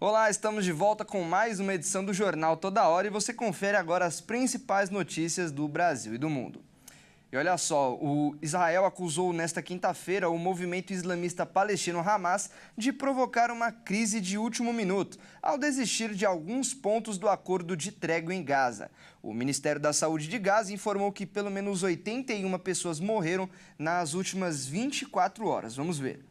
Olá, estamos de volta com mais uma edição do Jornal Toda Hora e você confere agora as principais notícias do Brasil e do mundo. E olha só, o Israel acusou nesta quinta-feira o movimento islamista palestino Hamas de provocar uma crise de último minuto, ao desistir de alguns pontos do acordo de trégua em Gaza. O Ministério da Saúde de Gaza informou que pelo menos 81 pessoas morreram nas últimas 24 horas. Vamos ver.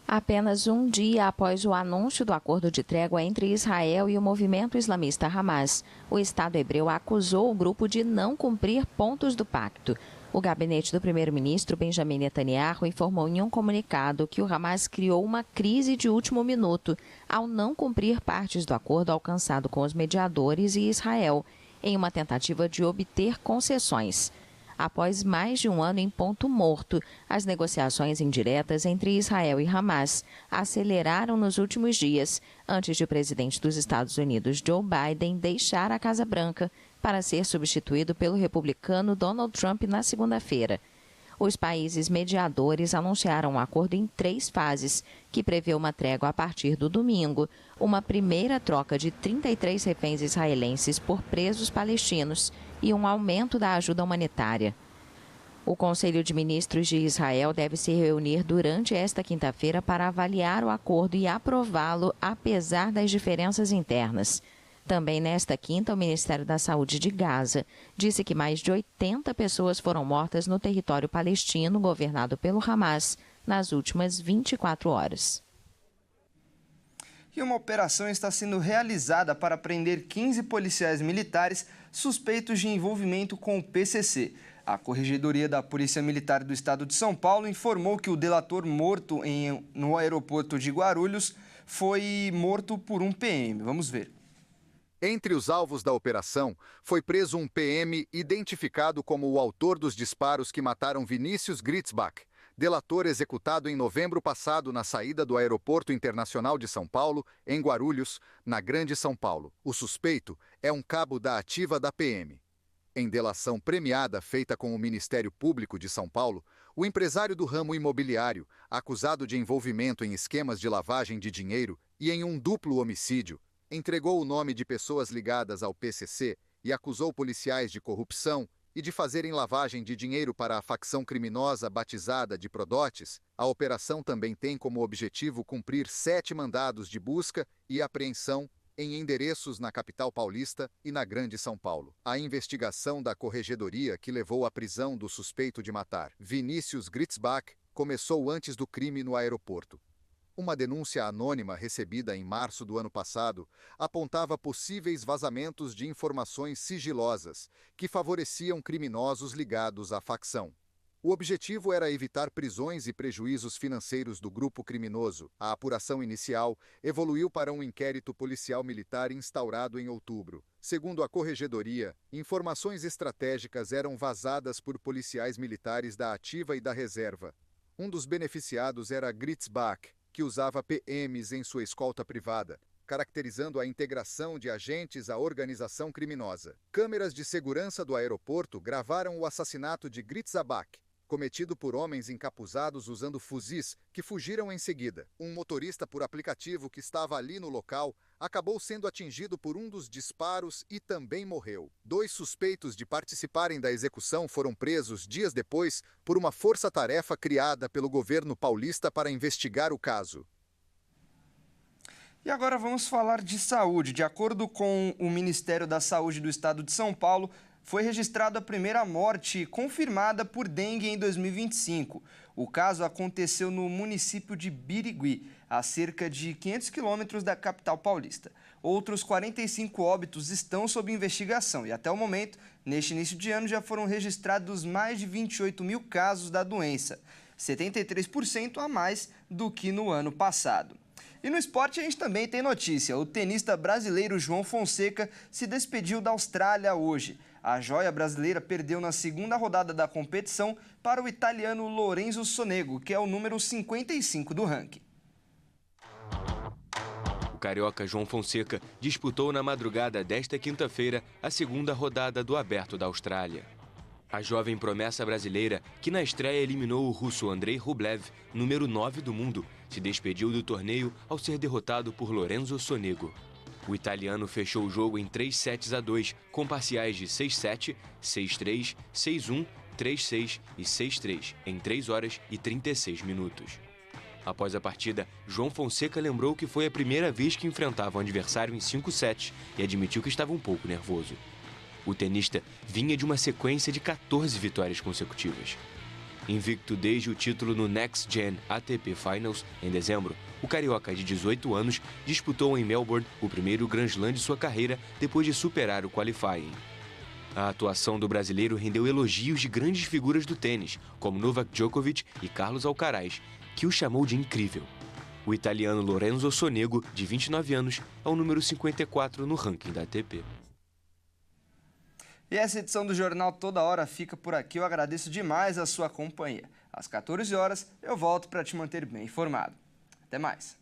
Apenas um dia após o anúncio do acordo de trégua entre Israel e o movimento islamista Hamas, o Estado hebreu acusou o grupo de não cumprir pontos do pacto. O gabinete do primeiro-ministro Benjamin Netanyahu informou em um comunicado que o Hamas criou uma crise de último minuto ao não cumprir partes do acordo alcançado com os mediadores e Israel, em uma tentativa de obter concessões. Após mais de um ano em ponto morto, as negociações indiretas entre Israel e Hamas aceleraram nos últimos dias, antes de o presidente dos Estados Unidos, Joe Biden, deixar a Casa Branca para ser substituído pelo republicano Donald Trump na segunda-feira. Os países mediadores anunciaram um acordo em 3 fases, que prevê uma trégua a partir do domingo, uma primeira troca de 33 reféns israelenses por presos palestinos e um aumento da ajuda humanitária. O Conselho de Ministros de Israel deve se reunir durante esta quinta-feira para avaliar o acordo e aprová-lo, apesar das diferenças internas. Também nesta quinta, o Ministério da Saúde de Gaza disse que mais de 80 pessoas foram mortas no território palestino governado pelo Hamas nas últimas 24 horas. E uma operação está sendo realizada para prender 15 policiais militares suspeitos de envolvimento com o PCC. A Corregedoria da Polícia Militar do Estado de São Paulo informou que o delator morto no aeroporto de Guarulhos foi morto por um PM. Vamos ver. Entre os alvos da operação, foi preso um PM identificado como o autor dos disparos que mataram Vinícius Gritzbach, delator executado em novembro passado na saída do Aeroporto Internacional de São Paulo, em Guarulhos, na Grande São Paulo. O suspeito é um cabo da ativa da PM. Em delação premiada feita com o Ministério Público de São Paulo, o empresário do ramo imobiliário, acusado de envolvimento em esquemas de lavagem de dinheiro e em um duplo homicídio, entregou o nome de pessoas ligadas ao PCC e acusou policiais de corrupção e de fazerem lavagem de dinheiro para a facção criminosa batizada de Prodotes. A operação também tem como objetivo cumprir 7 mandados de busca e apreensão em endereços na capital paulista e na Grande São Paulo. A investigação da Corregedoria que levou à prisão do suspeito de matar Vinícius Gritzbach começou antes do crime no aeroporto. Uma denúncia anônima recebida em março do ano passado apontava possíveis vazamentos de informações sigilosas que favoreciam criminosos ligados à facção. O objetivo era evitar prisões e prejuízos financeiros do grupo criminoso. A apuração inicial evoluiu para um inquérito policial militar instaurado em outubro. Segundo a Corregedoria, informações estratégicas eram vazadas por policiais militares da ativa e da reserva. Um dos beneficiados era Gritzbach, que usava PMs em sua escolta privada, caracterizando a integração de agentes à organização criminosa. Câmeras de segurança do aeroporto gravaram o assassinato de Gritzbach, cometido por homens encapuzados usando fuzis que fugiram em seguida. Um motorista por aplicativo que estava ali no local acabou sendo atingido por um dos disparos e também morreu. 2 suspeitos de participarem da execução foram presos dias depois por uma força-tarefa criada pelo governo paulista para investigar o caso. E agora vamos falar de saúde. De acordo com o Ministério da Saúde do Estado de São Paulo, foi registrada a primeira morte confirmada por dengue em 2025. O caso aconteceu no município de Birigui, a cerca de 500 quilômetros da capital paulista. Outros 45 óbitos estão sob investigação e até o momento, neste início de ano, já foram registrados mais de 28 mil casos da doença, 73% a mais do que no ano passado. E no esporte a gente também tem notícia. O tenista brasileiro João Fonseca se despediu da Austrália hoje. A joia brasileira perdeu na segunda rodada da competição para o italiano Lorenzo Sonego, que é o número 55 do ranking. O carioca João Fonseca disputou na madrugada desta quinta-feira a segunda rodada do Aberto da Austrália. A jovem promessa brasileira, que na estreia eliminou o russo Andrei Rublev, número 9 do mundo, se despediu do torneio ao ser derrotado por Lorenzo Sonego. O italiano fechou o jogo em 3-2, com parciais de 6-7, 6-3, 6-1, 3-6 e 6-3, em 3 horas e 36 minutos. Após a partida, João Fonseca lembrou que foi a primeira vez que enfrentava um adversário em 5 sets e admitiu que estava um pouco nervoso. O tenista vinha de uma sequência de 14 vitórias consecutivas. Invicto desde o título no Next Gen ATP Finals, em dezembro, o carioca de 18 anos disputou em Melbourne o primeiro Grand Slam de sua carreira depois de superar o qualifying. A atuação do brasileiro rendeu elogios de grandes figuras do tênis, como Novak Djokovic e Carlos Alcaraz, que o chamou de incrível. O italiano Lorenzo Sonego, de 29 anos, é o número 54 no ranking da ATP. E essa edição do Jornal Toda Hora fica por aqui. Eu agradeço demais a sua companhia. Às 14 horas, eu volto para te manter bem informado. Até mais.